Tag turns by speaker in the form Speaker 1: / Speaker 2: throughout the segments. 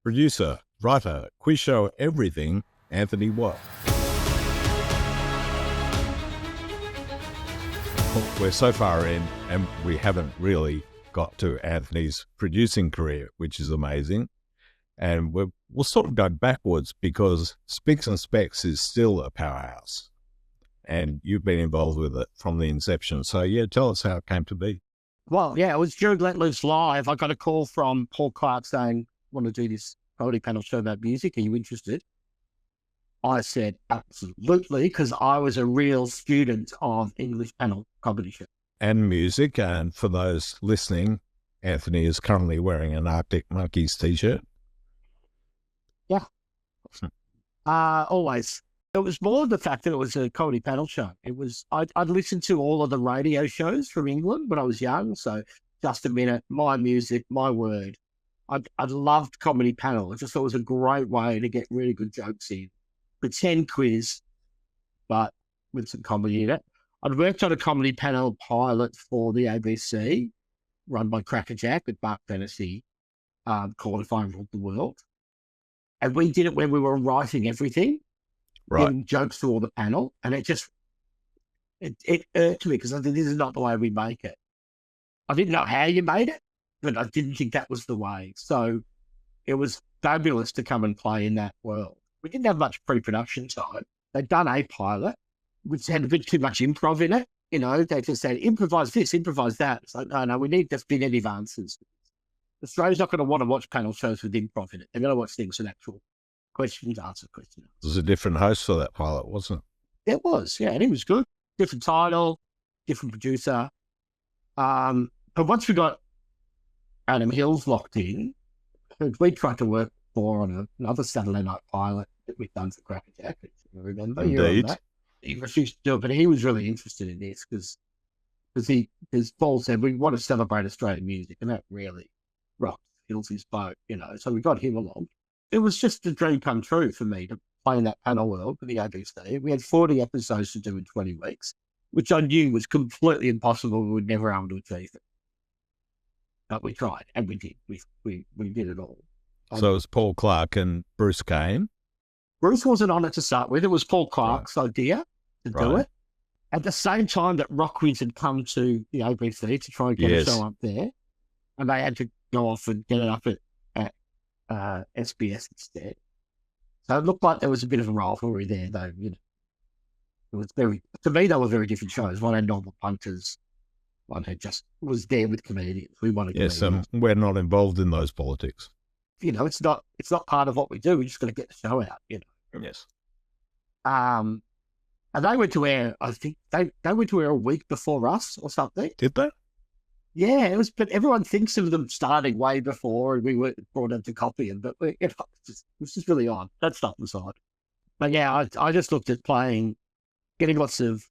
Speaker 1: producer, writer, quiz show, everything, Anthony Watt. We're so far in, and we haven't really got to Anthony's producing career, which is amazing. And we'll sort of go backwards because Spicks and Specks is still a powerhouse. And you've been involved with it from the inception. So, yeah, tell us how it came to be.
Speaker 2: Well, yeah, it was during Let Loose Live. I got a call from Paul Clark saying, want to do this comedy panel show about music. Are you interested? I said, absolutely, because I was a real student of English panel comedy show.
Speaker 1: And music. And for those listening, Anthony is currently wearing an Arctic Monkeys t-shirt.
Speaker 2: Yeah. Always. It was more the fact that it was a comedy panel show. It was, I'd listened to all of the radio shows from England when I was young. So Just a Minute, My Music, My Word. I loved comedy panel. I just thought it was a great way to get really good jokes in. Pretend quiz, but with some comedy in it. I'd worked on a comedy panel pilot for the ABC, run by Crackerjack with Mark Fennessy, called If I Ruled the World. And we did it when we were writing everything.
Speaker 1: Right.
Speaker 2: Giving jokes to all the panel, and it irked me because I think this is not the way we make it. I didn't know how you made it, but I didn't think that was the way. So it was fabulous to come and play in that world. We didn't have much pre-production time. They'd done a pilot, which had a bit too much improv in it. You know, they just said, improvise this, improvise that. It's like, no, we need definitive answers. Australia's not going to want to watch panel shows with improv in it. They're going to watch things with actual questions, answer questions.
Speaker 1: There was a different host for that pilot, wasn't it?
Speaker 2: It was, yeah, and he was good. Different title, different producer. But once we got Adam Hills locked in, we tried to work more on another Saturday night pilot that we'd done for Crackerjack, if you remember.
Speaker 1: Indeed.
Speaker 2: He refused to do it, but he was really interested in this because Paul said, we want to celebrate Australian music, and that really rocked Hills' boat, you know. So we got him along. It was just a dream come true for me to play in that panel world for the ABC. We had 40 episodes to do in 20 weeks, which I knew was completely impossible. We would never be able to achieve it. But we tried, and we did. We did it all.
Speaker 1: So it was Paul Clark and Bruce Kane.
Speaker 2: Bruce wasn't on it to start with. It was Paul Clark's idea to do it. At the same time that Rockwiz had come to the ABC to try and get a show up there, and they had to go off and get it up at SBS instead. So it looked like there was a bit of a rivalry there, though. You know, it was to me, they were very different shows. One had normal punters, one had just was there with comedians. We wanted comedians.
Speaker 1: We're not involved in those politics.
Speaker 2: You know, it's not part of what we do. We just got to get the show out. You know.
Speaker 1: Yes.
Speaker 2: And they went to air. I think they went to air a week before us or something.
Speaker 1: Did they?
Speaker 2: Yeah, it was, but everyone thinks of them starting way before, and we were brought in to copy them. But it was just really odd. That stuff was odd. But yeah, I just looked at getting lots of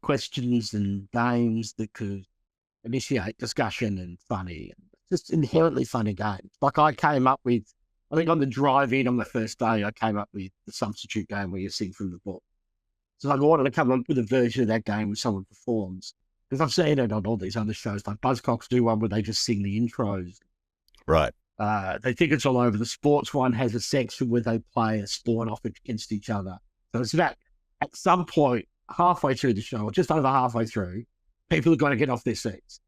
Speaker 2: questions and games that could initiate discussion and funny, and just inherently funny games. Like I came up with, I think on the drive-in on the first day, I came up with the substitute game where you sing from the book. So I wanted to come up with a version of that game where someone performs. Because I've seen it on all these other shows, like Buzzcocks do one where they just sing the intros.
Speaker 1: Right.
Speaker 2: They think it's all over. The sports one has a section where they play a sport off against each other. So it's about, at some point, halfway through the show, or just over halfway through, people are going to get off their seats.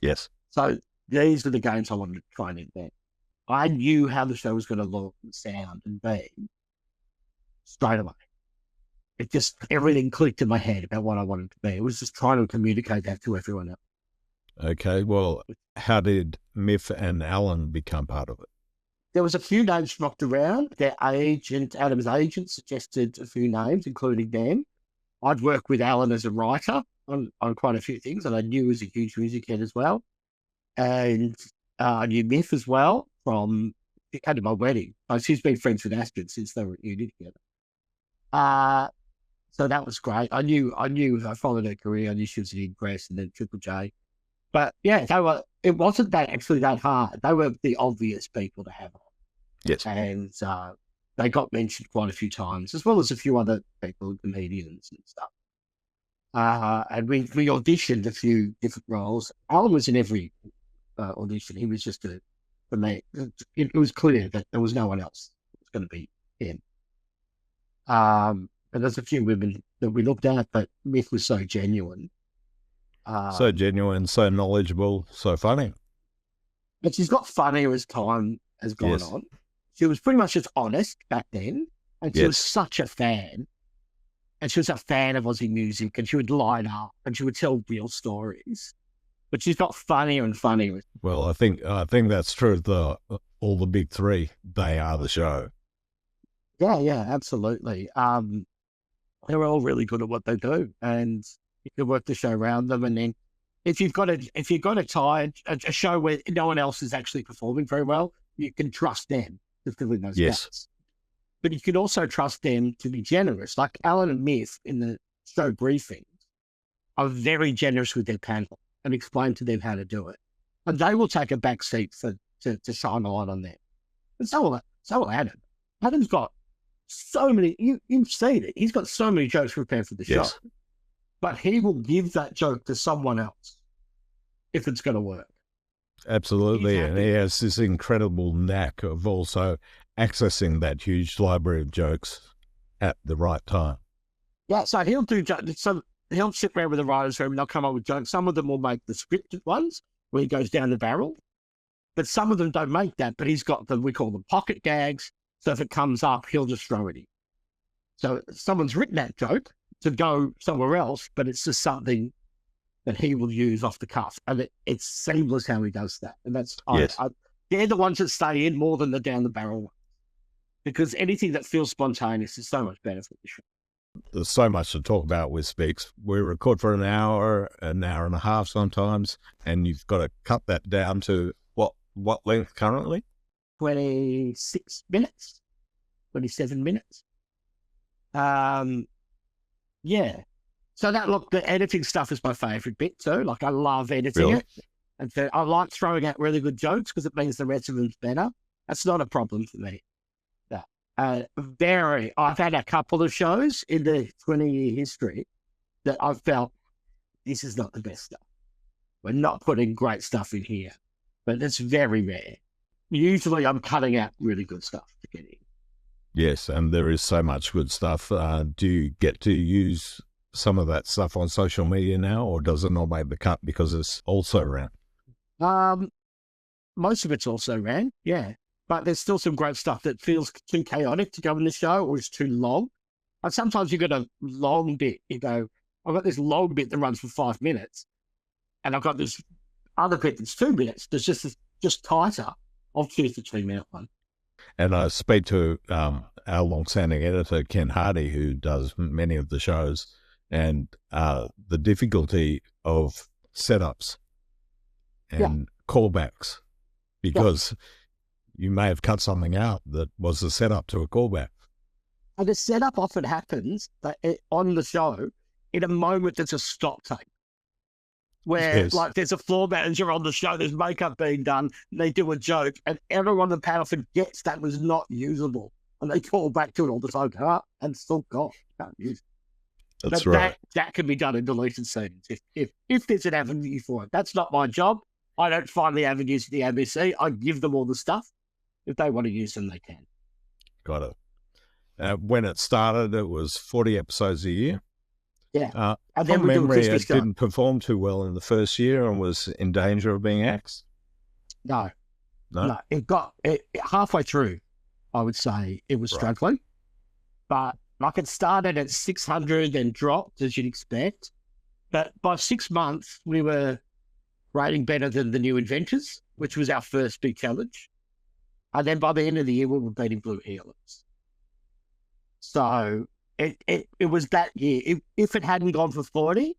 Speaker 1: Yes.
Speaker 2: So these are the games I wanted to try and invent. I knew how the show was going to look and sound and be straight away. It just, everything clicked in my head about what I wanted to be. It was just trying to communicate that to everyone else.
Speaker 1: Okay, well, how did Miff and Alan become part of it?
Speaker 2: There was a few names knocked around. Adam's agent suggested a few names, including them. I'd worked with Alan as a writer on quite a few things, and I knew he was a huge music head as well. And I knew Miff as well he came to my wedding. She's been friends with Astrid since they were at uni together. So that was great. I knew I followed her career. I knew she was an Impress and then Triple J. But yeah, it wasn't actually that hard. They were the obvious people to have on.
Speaker 1: Yes.
Speaker 2: And they got mentioned quite a few times, as well as a few other people, comedians and stuff. And we auditioned a few different roles. Alan was in every audition. He was just a for me. It was clear that there was no one else that was going to be him. And there's a few women that we looked at, but Myth was so genuine.
Speaker 1: So genuine, so knowledgeable, so funny.
Speaker 2: But she's got funnier as time has gone on. She was pretty much just honest back then. And she was such a fan. And she was a fan of Aussie music. And she would line up and she would tell real stories. But she's got funnier and funnier.
Speaker 1: Well, I think that's true of all the big three. They are the show.
Speaker 2: Yeah, absolutely. They're all really good at what they do. And you can work the show around them. And then if you've got a show where no one else is actually performing very well, you can trust them to fill in those gaps. But you can also trust them to be generous. Like Alan and Myth in the show briefings are very generous with their panel and explain to them how to do it. And they will take a back seat to shine a light on them. And so will Adam. Adam's got so many, you've seen it. He's got so many jokes prepared for the show. But he will give that joke to someone else if it's going to work.
Speaker 1: Absolutely. And he has this incredible knack of also accessing that huge library of jokes at the right time.
Speaker 2: Yeah, so he'll do jokes. So he'll sit around with the writer's room and they'll come up with jokes. Some of them will make the scripted ones where he goes down the barrel. But some of them don't make that. But he's got we call them pocket gags. So if it comes up, he'll just throw it in. So someone's written that joke to go somewhere else, but it's just something that he will use off the cuff. And it's seamless how he does that. And that's, they're the ones that stay in more than the down the barrel ones. Because anything that feels spontaneous is so much better for the show.
Speaker 1: There's so much to talk about with Spicks. We record for an hour and a half sometimes, and you've got to cut that down to what length currently?
Speaker 2: 26 minutes, 27 minutes. Yeah. So the editing stuff is my favourite bit too. Like I love editing it. And so I like throwing out really good jokes because it means the rest of them's better. That's not a problem for me. I've had a couple of shows in the 20-year history that I've felt this is not the best stuff. We're not putting great stuff in here, but it's very rare. Usually I'm cutting out really good stuff to get in.
Speaker 1: Yes, and there is so much good stuff. Do you get to use some of that stuff on social media now, or does it not make the cut because it's also around?
Speaker 2: Most of it's also ran, yeah. But there's still some great stuff that feels too chaotic to go in the show or is too long. And sometimes you got a long bit, you go, I've got this long bit that runs for 5 minutes and I've got this other bit that's 2 minutes that's just tighter. I'll choose the 2-minute one.
Speaker 1: And I speak to our long-standing editor, Ken Hardy, who does many of the shows, and the difficulty of setups and callbacks, because you may have cut something out that was the setup to a callback.
Speaker 2: And the setup often happens on the show in a moment that's a stop take. Where like there's a floor manager on the show, there's makeup being done, and they do a joke, and everyone on the panel forgets that was not usable. And they call back to it all the time, and still can't use it.
Speaker 1: That's right.
Speaker 2: That can be done in deleted scenes if there's an avenue for it. That's not my job. I don't find the avenues at the ABC. I give them all the stuff. If they want to use them, they can.
Speaker 1: Got it. When it started, it was 40 episodes a year.
Speaker 2: Yeah. And
Speaker 1: then from memory, it didn't perform too well in the first year and was in danger of being axed?
Speaker 2: No. It got halfway through, I would say it was struggling. But like it started at 600 and dropped, as you'd expect. But by 6 months, we were rating better than the New Adventures, which was our first big challenge. And then by the end of the year, we were beating Blue Heelers. So it was that year. If it hadn't gone for 40,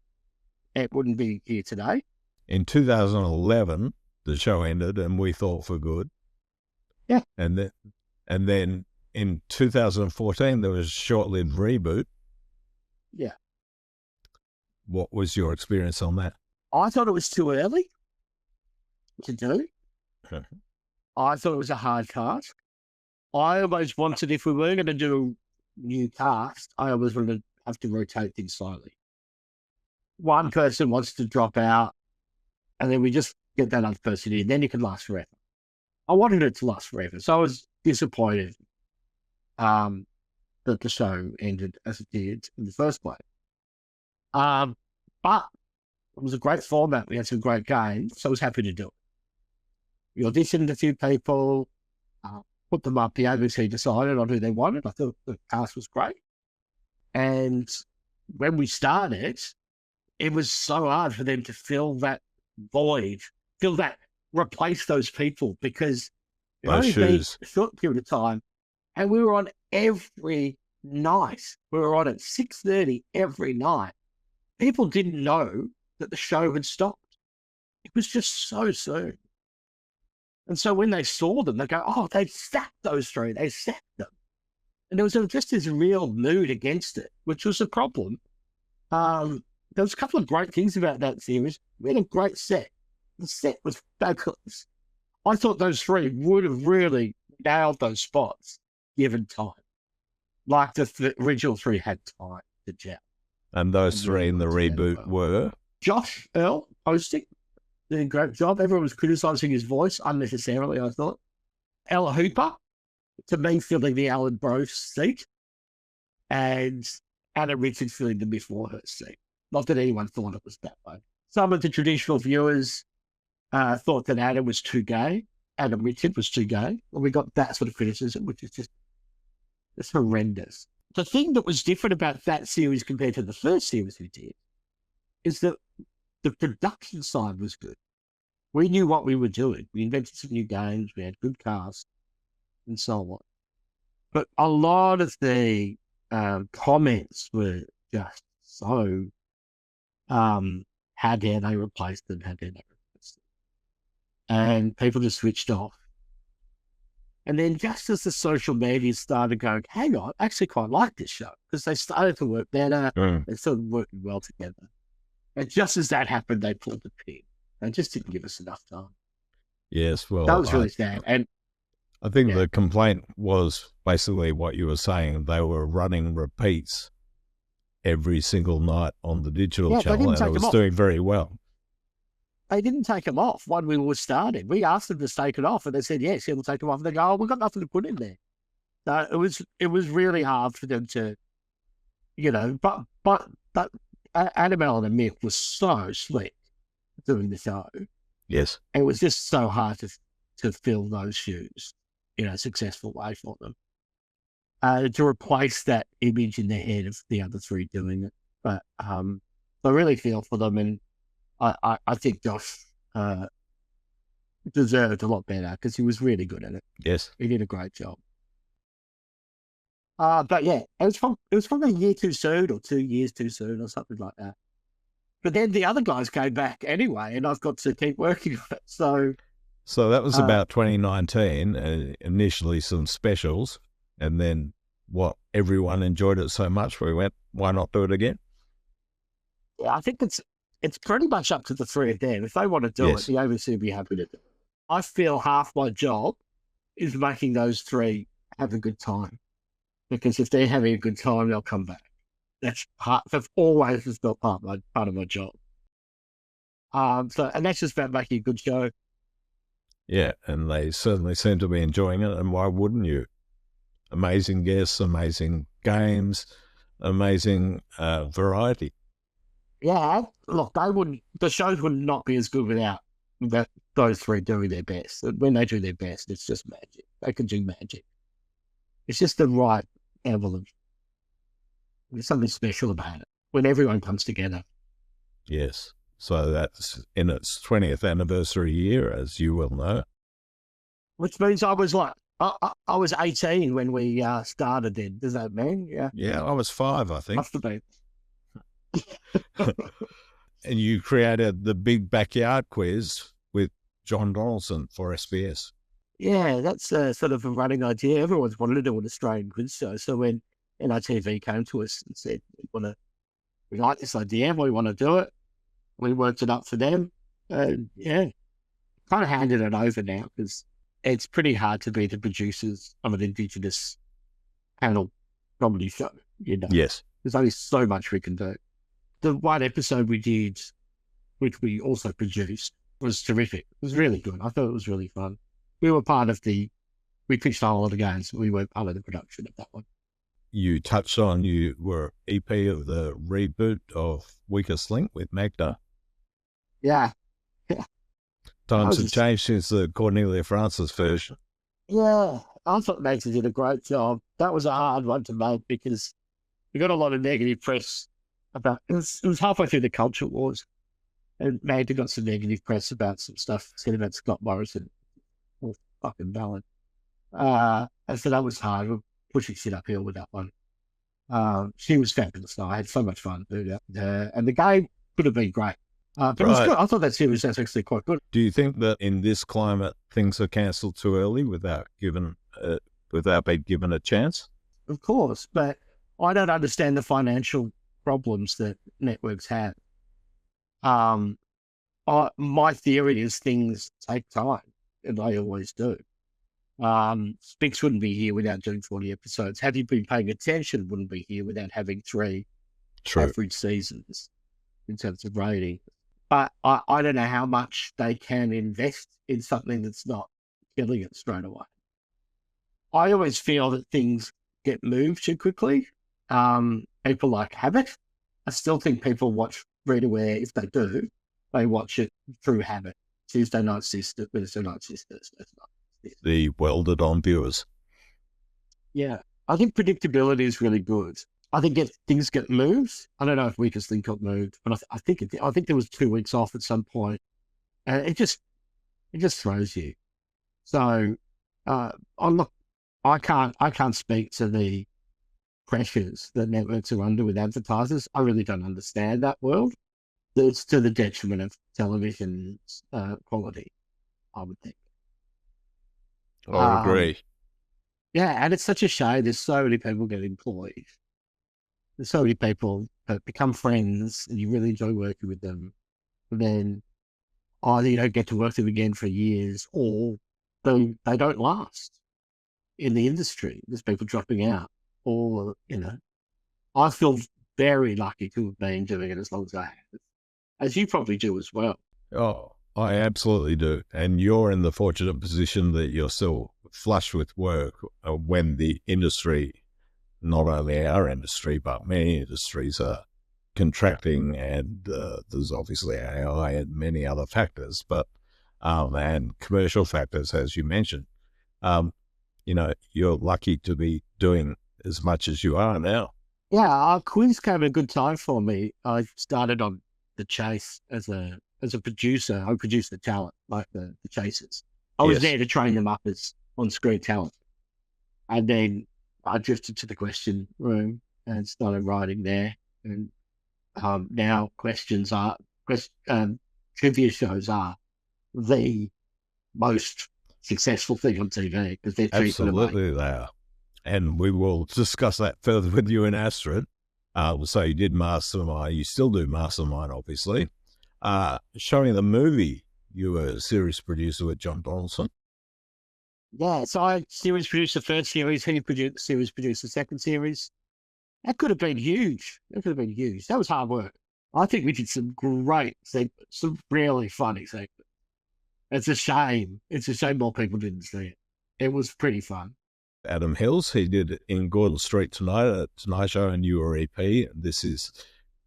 Speaker 2: it wouldn't be here today.
Speaker 1: In 2011, the show ended and we thought for good.
Speaker 2: Yeah.
Speaker 1: And then in 2014, there was a short-lived reboot.
Speaker 2: Yeah.
Speaker 1: What was your experience on that?
Speaker 2: I thought it was too early to do. I thought it was a hard task. I always wanted, if we were going to do a new cast, I always wanted to have to rotate things slightly. One person wants to drop out, and then we just get that other person in. Then you can last forever. I wanted it to last forever. So I was disappointed that the show ended as it did in the first place. But it was a great format. We had some great games, so I was happy to do it. We auditioned a few people, put them up. The ABC decided on who they wanted. I thought the cast was great. And when we started, it was so hard for them to fill that void, replace those people, because it
Speaker 1: Those
Speaker 2: only been
Speaker 1: shoes.
Speaker 2: a short period of time, and we were on every night. We were on at 6:30 every night. People didn't know that the show had stopped. It was just so soon. And so when they saw them, they go, "Oh, they sacked those three. They sacked them." And there was just this real mood against it, which was a problem. There was a couple of great things about that series. We had a great set. The set was fabulous. I thought those three would have really nailed those spots given time. Like the original three had time to gel.
Speaker 1: And those
Speaker 2: And
Speaker 1: three
Speaker 2: really
Speaker 1: in the
Speaker 2: worked together
Speaker 1: reboot
Speaker 2: well.
Speaker 1: were?
Speaker 2: Josh Earl hosting, did a great job. Everyone was criticising his voice unnecessarily, I thought. Ella Hooper, to me, filling the Alan Brose seat, and Anna Richards filling the before her seat. Not that anyone thought it was that way. Some of the traditional viewers thought that Anna was too gay. Anna Richard was too gay. Well, we got that sort of criticism, which is just horrendous. The thing that was different about that series compared to the first series we did is that the production side was good. We knew what we were doing. We invented some new games. We had good cast and so on. But a lot of the comments were just so, how dare they replace them? How dare they replace them? And people just switched off. And then just as the social media started going, hang on, I actually quite like this show, because they started to work better. They started working well together. And just as that happened, they pulled the pin. They just didn't give us enough time.
Speaker 1: Yes, well,
Speaker 2: That was really sad. And
Speaker 1: I think
Speaker 2: yeah.
Speaker 1: the complaint was basically what you were saying. They were running repeats every single night on the digital channel, and it was doing very well.
Speaker 2: They didn't take them off when we were starting. We asked them to take it off, and they said, yes, we'll take them off. And they go, oh, we've got nothing to put in there. So it was really hard for them to, but Annabelle and Mick was so slick doing the show.
Speaker 1: Yes.
Speaker 2: It was just so hard to fill those shoes in a successful way for them. To replace that image in their head of the other three doing it. But I really feel for them, and I think Josh deserved a lot better because he was really good at it.
Speaker 1: Yes.
Speaker 2: He did a great job. But yeah, it was from a year too soon, or 2 years too soon, or something like that. But then the other guys came back anyway, and I've got to keep working on it.
Speaker 1: So that was about 2019, initially some specials, and then everyone enjoyed it so much we went, why not do it again?
Speaker 2: Yeah, I think it's pretty much up to the three of them. If they want to do it, the ABC will be happy to do it. I feel half my job is making those three have a good time, because if they're having a good time, they'll come back. That's always felt part of my job. And that's just about making a good show.
Speaker 1: Yeah, and they certainly seem to be enjoying it, and why wouldn't you? Amazing guests, amazing games, amazing variety.
Speaker 2: Yeah, look, the shows would not be as good without those three doing their best. When they do their best, it's just magic. They can do magic. It's just the right level of, there's something special about it when everyone comes together.
Speaker 1: Yes. So that's in its 20th anniversary year, as you well know.
Speaker 2: Which means I was like, I was 18 when we started then. Does that mean? Yeah.
Speaker 1: Yeah, I was 5, I think.
Speaker 2: Must have been.
Speaker 1: And you created the big backyard quiz with John Donaldson for SBS.
Speaker 2: Yeah, that's sort of a running idea. Everyone's wanted to do an Australian quiz show. So when NITV came to us and said, we like this idea, we want to do it, we worked it up for them. Yeah, kind of handed it over now, because it's pretty hard to be the producers of an Indigenous panel comedy show.
Speaker 1: Yes.
Speaker 2: There's only so much we can do. The one episode we did, which we also produced, was terrific. It was really good. I thought it was really fun. we were part of we pitched a whole lot of games. We were part of the production of that one.
Speaker 1: You touched on you were EP of the reboot of Weakest Link with Magda.
Speaker 2: Yeah. Yeah.
Speaker 1: Times have changed since the Cornelia Francis version.
Speaker 2: Yeah. I thought Magda did a great job. That was a hard one to make because we got a lot of negative press about it. Was halfway through the culture wars, and Magda got some negative press about some stuff said about Scott Morrison. All fucking valid. And so that was hard. We're pushing shit uphill with that one. She was fabulous though. I had so much fun doing that with her, and the game could have been great. But it was good. I thought that series was actually quite good.
Speaker 1: Do you think that in this climate things are cancelled too early without being given a chance?
Speaker 2: Of course, but I don't understand the financial problems that networks have. My theory is things take time, and they always do. Spicks wouldn't be here without doing 40 episodes. Have you been paying attention? Wouldn't be here without having 3 average seasons in terms of rating. But I don't know how much they can invest in something that's not killing it straight away. I always feel that things get moved too quickly. People like habit. I still think people watch free-to-air. If they do, they watch it through habit. Tuesday Night Sister, Thursday Night Sisters.
Speaker 1: The welded-on viewers.
Speaker 2: Yeah, I think predictability is really good. I think if things get moved, I don't know if Weakest Link got moved, but I think there was 2 weeks off at some point, and it just throws you. So, I can't speak to the pressures that networks are under with advertisers. I really don't understand that world. It's to the detriment of television's quality, I would think.
Speaker 1: I agree.
Speaker 2: Yeah, and it's such a shame. There's so many people get employed. There's so many people that become friends and you really enjoy working with them. And then either you don't get to work with them again for years or they don't last in the industry. There's people dropping out or, I feel very lucky to have been doing it as long as I have, as you probably do as well.
Speaker 1: Oh, I absolutely do. And you're in the fortunate position that you're still flush with work when the industry, not only our industry, but many industries are contracting, and there's obviously AI and many other factors, but and commercial factors, as you mentioned. You're lucky to be doing as much as you are now.
Speaker 2: Yeah, our quiz came at a good time for me. I started on The Chase as a producer. I produced the talent, like the Chasers. I was there to train them up as on-screen talent. And then I drifted to the question room and started writing there. And now trivia shows are the most successful thing on TV because they're cheap.
Speaker 1: Absolutely, they are. And we will discuss that further with you in Astrid. So you did Mastermind. You still do Mastermind, obviously. Showing the movie, you were a series producer with John Donaldson.
Speaker 2: Yeah, so I series produced the first series. He produced the second series. That could have been huge. That was hard work. I think we did some great segments, some really funny segments. It's a shame. More people didn't see it. It was pretty fun.
Speaker 1: Adam Hills, he did In Gordon Street Tonight at Tonight Show, and you were EP. This is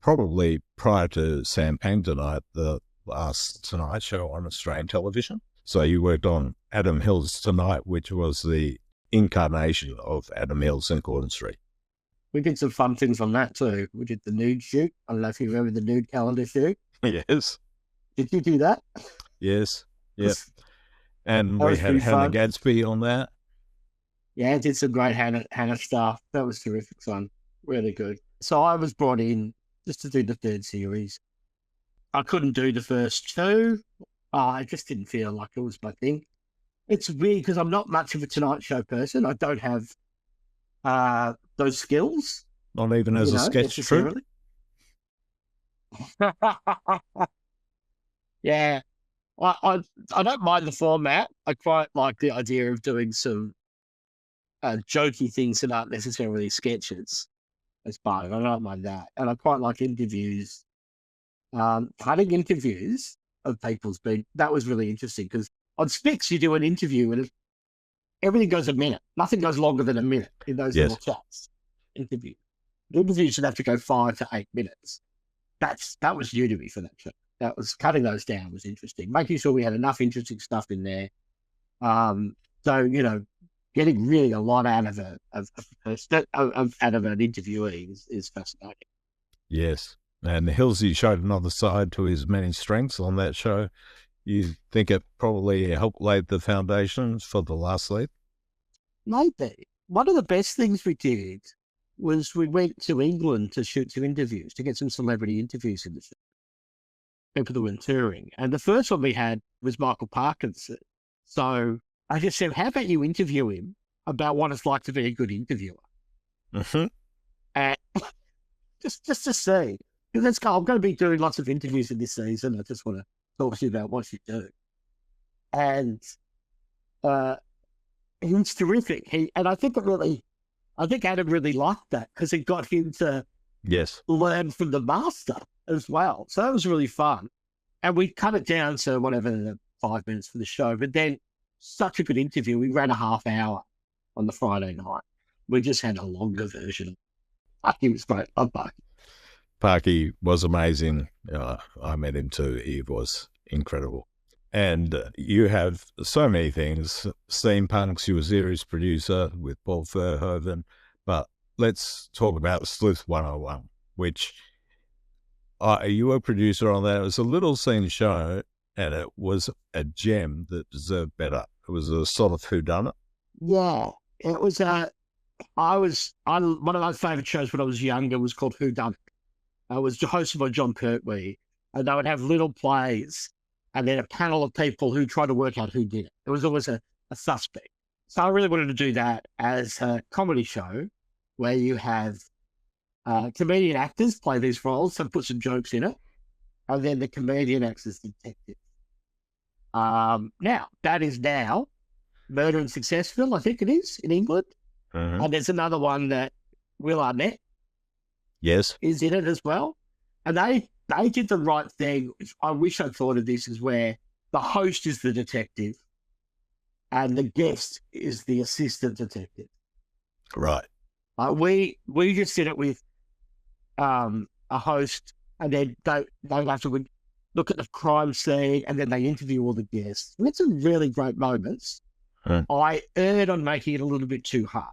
Speaker 1: probably prior to Sam Pang Tonight, the last Tonight Show on Australian television. So you worked on Adam Hills Tonight, which was the incarnation of Adam Hills and Gordon Street.
Speaker 2: We did some fun things on that too. We did the nude shoot. I don't know if you remember the nude calendar shoot.
Speaker 1: Yes.
Speaker 2: Did you do that?
Speaker 1: Yes. Yep. And we had Hannah Gadsby on that.
Speaker 2: Yeah, I did some great Hannah stuff. That was terrific fun. Really good. So I was brought in just to do the third series. I couldn't do the first 2. I just didn't feel like it was my thing. It's weird because I'm not much of a Tonight Show person. I don't have those skills.
Speaker 1: Not even as a sketch troupe?
Speaker 2: Yeah. I don't mind the format. I quite like the idea of doing some jokey things that aren't necessarily sketches as part of it. I don't mind that. And I quite like interviews. Cutting interviews of people's that was really interesting because On Spicks, you do an interview and everything goes a minute. Nothing goes longer than a minute in those
Speaker 1: Yes.
Speaker 2: little chats. Interview. The interview should have to go 5 to 8 minutes. That was new to me for that show. That was cutting those down was interesting. Making sure we had enough interesting stuff in there. So getting really a lot out of out of an interviewee is fascinating.
Speaker 1: Yes. And Hilsey showed another side to his many strengths on that show. You think it probably helped lay the foundations for the last Sleuth?
Speaker 2: Maybe. One of the best things we did was we went to England to shoot some interviews, to get some celebrity interviews in the show. People that were touring. And the first one we had was Michael Parkinson. So I just said, how about you interview him about what it's like to be a good interviewer?
Speaker 1: Mm-hmm.
Speaker 2: And just to see. Because let's go, I'm going to be doing lots of interviews in this season. I just want to talk to you about what you do. And he was terrific. And I think Adam really liked that because it got him to learn from the master as well. So that was really fun. And we cut it down to whatever, 5 minutes for the show. But then such a good interview. We ran a half hour on the Friday night. We just had a longer version. He was great. I love Parky.
Speaker 1: Parky was amazing. I met him too. He was incredible. And you have so many things. Steampunks, you were series producer with Paul Verhoeven. But let's talk about Sleuth 101, which you were a producer on that. It was a little scene show, and it was a gem that deserved better. It was a sort of whodunit.
Speaker 2: Yeah, it was. One of my favourite shows when I was younger was called Whodunit. It was hosted by John Pertwee, and they would have little plays, and then a panel of people who tried to work out who did it. It was always a suspect. So I really wanted to do that as a comedy show, where you have comedian actors play these roles and put some jokes in it, and then the comedian acts as detective. Now, that is now Murder in Successville, I think it is, in England.
Speaker 1: Mm-hmm.
Speaker 2: And there's another one that Will Arnett is in it as well. And they did the right thing. I wish I thought of this, is where the host is the detective and the guest is the assistant detective.
Speaker 1: Right.
Speaker 2: We just did it with a host, and then they have to look at the crime scene, and then they interview all the guests. We had some really great moments. I erred on making it a little bit too hard.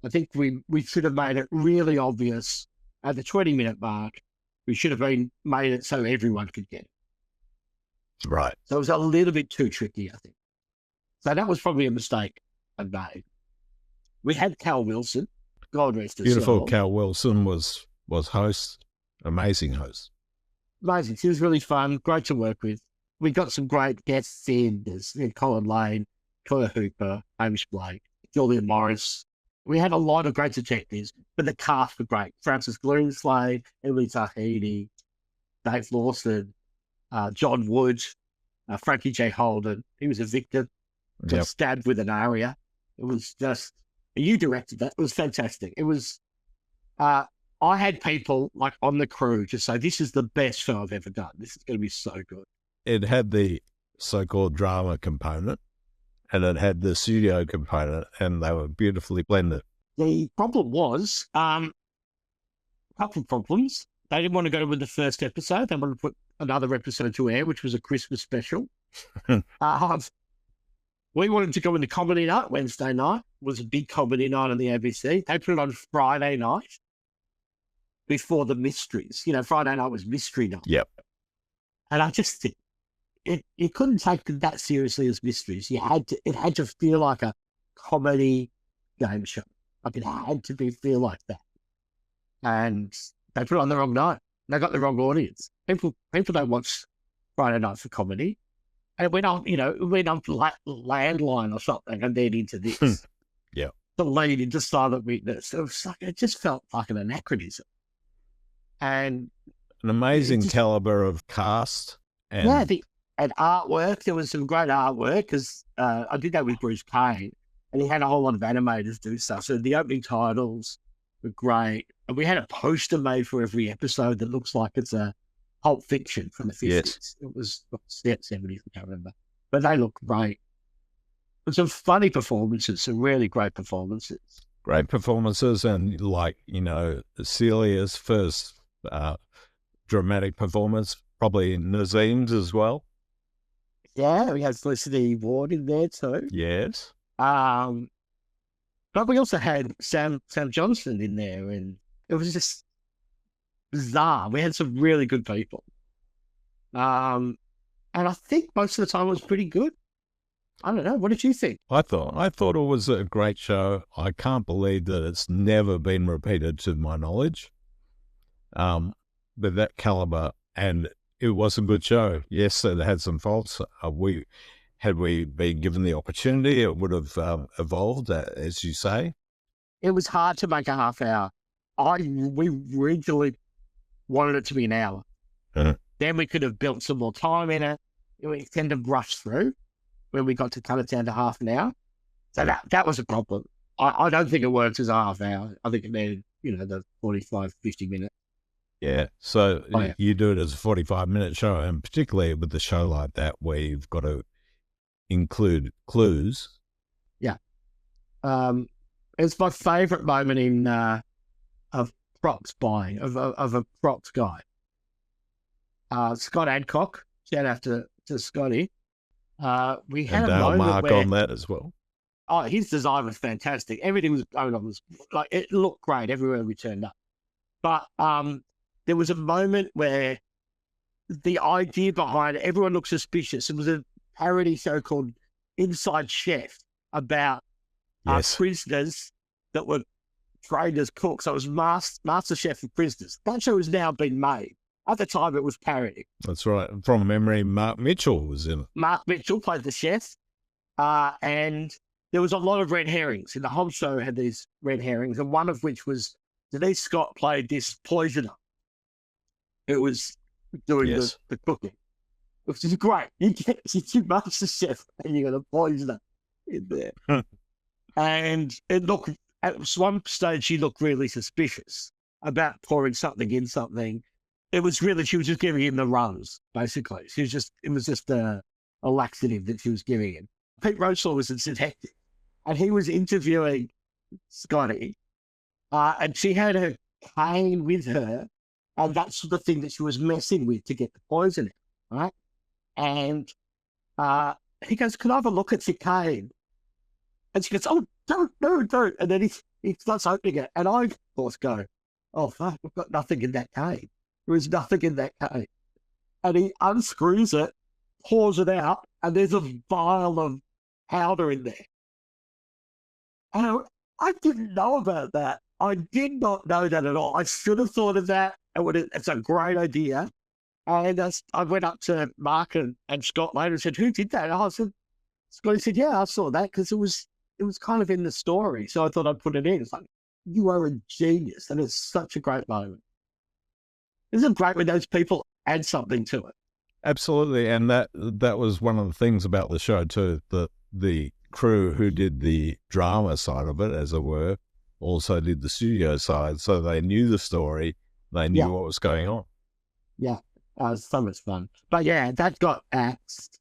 Speaker 2: I think we should have made it really obvious at the 20-minute mark. We should have made it so everyone could get it.
Speaker 1: Right.
Speaker 2: So it was a little bit too tricky, I think. So that was probably a mistake I made. We had Cal Wilson, God rest his soul.
Speaker 1: Beautiful Cal Wilson was host, amazing host.
Speaker 2: Amazing. She was really fun, great to work with. We got some great guests in. There's Colin Lane, Claire Hooper, Hamish Blake, Julian Morris. We had a lot of great detectives, but the cast were great. Francis Gloomslade, Emily Tahiti, Dave Lawson, John Wood, Frankie J. Holden. He was a victim, got stabbed with an aria. It was just, you directed that. It was fantastic. It was, I had people like on the crew just say, this is the best show I've ever done. This is going to be so good.
Speaker 1: It had the so-called drama component, and it had the studio component, and they were beautifully blended.
Speaker 2: The problem was, a couple of problems. They didn't want to go with the first episode. They wanted to put another episode to air, which was a Christmas special. We wanted to go into comedy night. Wednesday night was a big comedy night on the ABC. They put it on Friday night before the mysteries. Friday night was mystery night.
Speaker 1: Yep.
Speaker 2: And I just think you couldn't take it that seriously as mysteries. It had to feel like a comedy game show. Like it had to feel like that. And they put it on the wrong night. They got the wrong audience. People don't watch Friday night for comedy. And it went on, Landline or something, and then into this.
Speaker 1: Yeah.
Speaker 2: The lead into Silent Witness. It just felt like an anachronism. And
Speaker 1: an amazing caliber of cast. And
Speaker 2: artwork. There was some great artwork because I did that with Bruce Kane, and he had a whole lot of animators do stuff. So the opening titles were great. And we had a poster made for every episode that looks like it's a Pulp Fiction from the 50s.
Speaker 1: Yes.
Speaker 2: It was 70s, I can't remember. but they look great. But some funny performances, some really great performances.
Speaker 1: Great performances, and like, Celia's first dramatic performance, probably Nazim's as well.
Speaker 2: Yeah, we had Felicity Ward in there too.
Speaker 1: Yes.
Speaker 2: But we also had Sam Johnson in there, and it was just bizarre. We had some really good people. And I think most of the time it was pretty good. I don't know. What did you think?
Speaker 1: I thought it was a great show. I can't believe that it's never been repeated to my knowledge. With that caliber, and it was a good show. Yes, it had some faults. Had we been given the opportunity, it would have evolved, as you say.
Speaker 2: It was hard to make a half hour. We originally wanted it to be an hour. Then we could have built some more time in it. We tend to rush through when we got to cut it down to half an hour. So that was a problem. I don't think it worked as a half hour. I think it needed, the 45, 50 minutes.
Speaker 1: Yeah. So you do it as a 45-minute show, and particularly with a show like that where you've got to include clues.
Speaker 2: Yeah. It's my favourite moment of props buying, of a props guy. Scott Adcock, shout out to Scotty. We had
Speaker 1: and
Speaker 2: a moment
Speaker 1: Mark
Speaker 2: where,
Speaker 1: on that as well.
Speaker 2: Oh, his design was fantastic. Everything was going on, was like, it looked great everywhere we turned up. But there was a moment where the idea behind it, everyone looked suspicious. It was a parody show called Inside Chef about prisoners that were trained as cooks. So it was Master Chef for prisoners. That show has now been made. At the time, it was parody.
Speaker 1: That's right. From memory, Mark Mitchell was in it.
Speaker 2: Mark Mitchell played the chef, and there was a lot of red herrings. And the whole show had these red herrings, and one of which was Denise Scott played this poisoner. It was doing the cooking, which is great. You Master Chef, and you got a poisoner in there. And it looked, at one stage, she looked really suspicious about pouring something in something. It was really, she was just giving him the runs, basically. It was just a laxative that she was giving him. Pete Roseslaw was a detective, and he was interviewing Scotty, and she had her cane with her, and that's the thing that she was messing with to get the poison in, right? And he goes, "Can I have a look at your cane?" And she goes, "Oh, don't. And then he starts opening it, and I, of course, go, "Oh, fuck, we've got nothing in that cane. There is nothing in that cane." And he unscrews it, pours it out, and there's a vial of powder in there. And I didn't know about that. I did not know that at all. I should have thought of that. It's a great idea. And I went up to Mark and Scott later and said, "Who did that?" And I said, Scotty said, "Yeah, I saw that because it was kind of in the story. So I thought I'd put it in." It's like, you are a genius. And it's such a great moment. Isn't it great when those people add something to it?
Speaker 1: Absolutely. And that was one of the things about the show too, that the crew who did the drama side of it, as it were, also did the studio side. So they knew the story. They knew what was going on. Yeah.
Speaker 2: It was so much fun. But yeah, that got axed.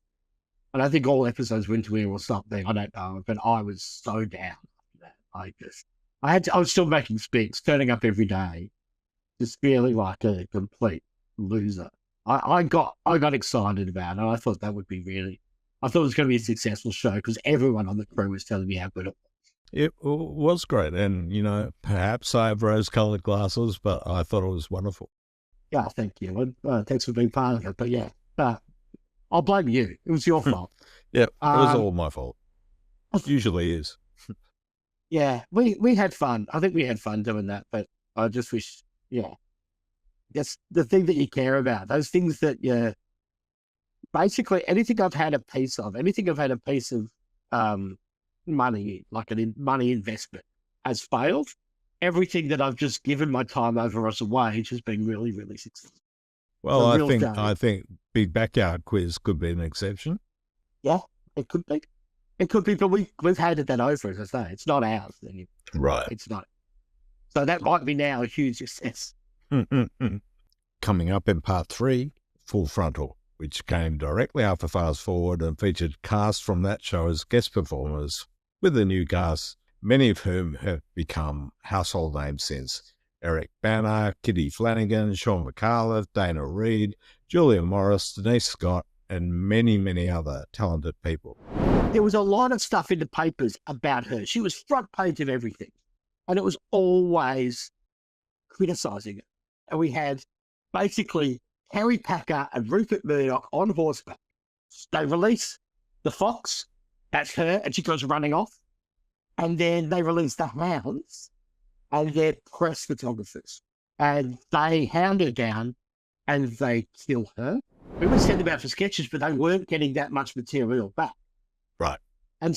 Speaker 2: And I think all episodes went to air or something. I don't know. But I was so down after that. I was still making Spicks, turning up every day, just feeling like a complete loser. I got excited about it. I thought that would be I thought it was going to be a successful show because everyone on the crew was telling me how good it was.
Speaker 1: It was great. And, perhaps I have rose-colored glasses, but I thought it was wonderful.
Speaker 2: Yeah, thank you. Thanks for being part of it. But yeah, I'll blame you. It was your fault.
Speaker 1: Yeah, it was all my fault. It usually is.
Speaker 2: Yeah, we had fun. I think we had fun doing that, but I just wish, that's the thing that you care about. Those things that basically anything I've had a piece of money, like money investment, has failed. Everything that I've just given my time over as a wage has been really, really successful.
Speaker 1: Well, I think Big Backyard Quiz could be an exception.
Speaker 2: Yeah, it could be. It could be, but we've handed that over, as I say. It's not ours anymore.
Speaker 1: Right.
Speaker 2: It's not. So that might be now a huge success.
Speaker 1: Coming up in part 3, Full Frontal. which came directly after Fast Forward and featured cast from that show as guest performers, with the new cast, many of whom have become household names since. Eric Bana, Kitty Flanagan, Sean McAuliffe, Dana Reed, Julia Morris, Denise Scott, and many, many other talented people.
Speaker 2: There was a lot of stuff in the papers about her. She was front page of everything. And it was always criticising it. And we had basically Harry Packer and Rupert Murdoch on horseback. They release the fox, that's her, and she goes running off. And then they release the hounds, and they're press photographers. And they hound her down, and they kill her. We would send them out for sketches, but they weren't getting that much material back.
Speaker 1: Right.
Speaker 2: And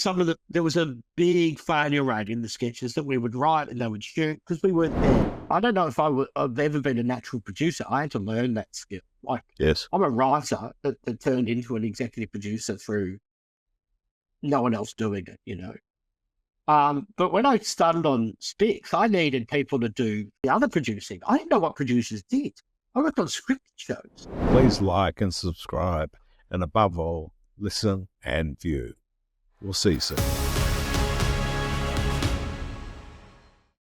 Speaker 2: there was a big failure rate in the sketches that we would write and they would shoot because we weren't there. I don't know if I've ever been a natural producer. I had to learn that skill.
Speaker 1: Yes.
Speaker 2: I'm a writer that turned into an executive producer through no one else doing it, you know. But when I started on Spicks, I needed people to do the other producing. I didn't know what producers did. I worked on scripted shows.
Speaker 1: Please like and subscribe, and above all, listen and view. We'll see you soon.